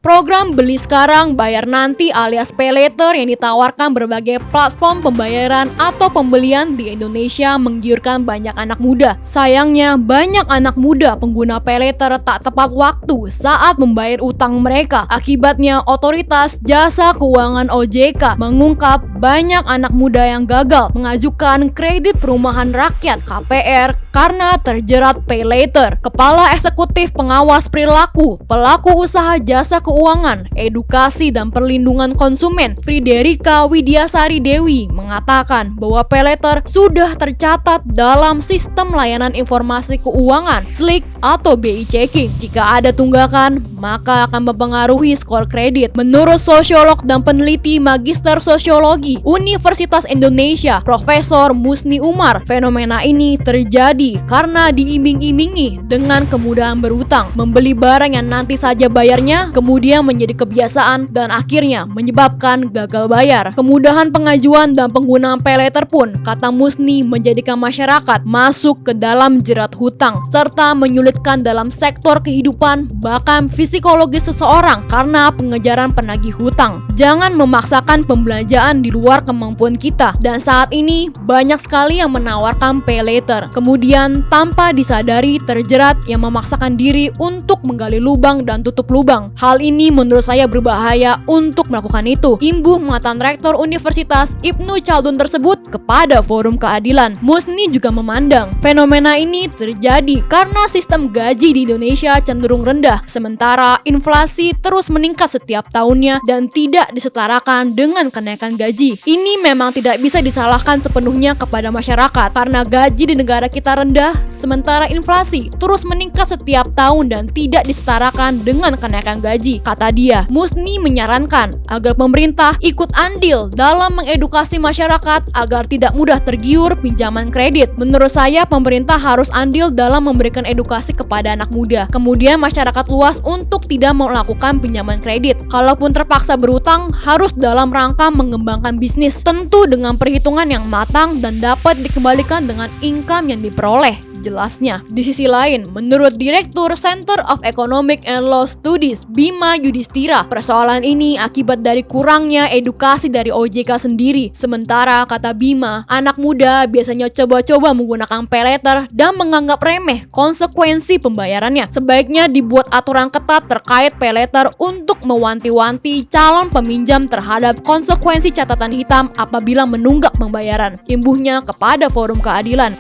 Program beli sekarang bayar nanti alias pay later yang ditawarkan berbagai platform pembayaran atau pembelian di Indonesia menggiurkan banyak anak muda. Sayangnya, banyak anak muda pengguna pay later tak tepat waktu saat membayar utang mereka. Akibatnya, otoritas jasa keuangan OJK mengungkap banyak anak muda yang gagal mengajukan kredit perumahan rakyat KPR karena terjerat pay later. Kepala Eksekutif Pengawas Perilaku Pelaku Usaha Jasa Keuangan, Edukasi dan Perlindungan Konsumen, Friderika Widiasari Dewi, mengatakan bahwa pay later sudah tercatat dalam Sistem Layanan Informasi Keuangan (SLIK) atau BI Checking. Jika ada tunggakan, maka akan mempengaruhi skor kredit. Menurut sosiolog dan peneliti Magister Sosiologi Universitas Indonesia, Profesor Musni Umar, fenomena ini terjadi karena diiming-imingi dengan kemudahan berutang, membeli barang yang nanti saja bayarnya, kemudian menjadi kebiasaan dan akhirnya menyebabkan gagal bayar. Kemudahan pengajuan dan penggunaan pay later pun, kata Musni, menjadikan masyarakat masuk ke dalam jerat hutang serta menyulitkan dalam sektor kehidupan bahkan psikologis seseorang karena pengejaran penagih hutang. Jangan memaksakan pembelanjaan di luar kemampuan kita, dan saat ini banyak sekali yang menawarkan pay later kemudian tanpa disadari terjerat yang memaksakan diri untuk menggali lubang dan tutup lubang. Hal ini menurut saya berbahaya untuk melakukan itu, imbuh mantan Rektor Universitas Ibnu Chaldun tersebut kepada Forum Keadilan. Musni juga memandang fenomena ini terjadi karena sistem gaji di Indonesia cenderung rendah, sementara inflasi terus meningkat setiap tahunnya dan tidak disetarakan dengan kenaikan gaji. Ini memang tidak bisa disalahkan sepenuhnya kepada masyarakat karena gaji di negara kita rendah, sementara inflasi terus meningkat setiap tahun dan tidak disetarakan dengan kenaikan gaji, kata dia. Musni menyarankan agar pemerintah ikut andil dalam mengedukasi masyarakat agar tidak mudah tergiur pinjaman kredit. Menurut saya, pemerintah harus andil dalam memberikan edukasi kepada anak muda, kemudian masyarakat luas untuk tidak melakukan pinjaman kredit. Kalaupun terpaksa berutang, harus dalam rangka mengembangkan bisnis, tentu dengan perhitungan yang matang dan dapat dikembalikan dengan income yang diperoleh, jelasnya. Di sisi lain, menurut Direktur Center of Economic and Law Studies Bima Yudhistira, persoalan ini akibat dari kurangnya edukasi dari OJK sendiri. Sementara, kata Bima, anak muda biasanya coba-coba menggunakan pay later dan menganggap remeh konsekuensi pembayarannya. Sebaiknya dibuat aturan ketat terkait pay later untuk mewanti-wanti calon peminjam terhadap konsekuensi catatan hitam apabila menunggak pembayaran, imbuhnya kepada Forum Keadilan.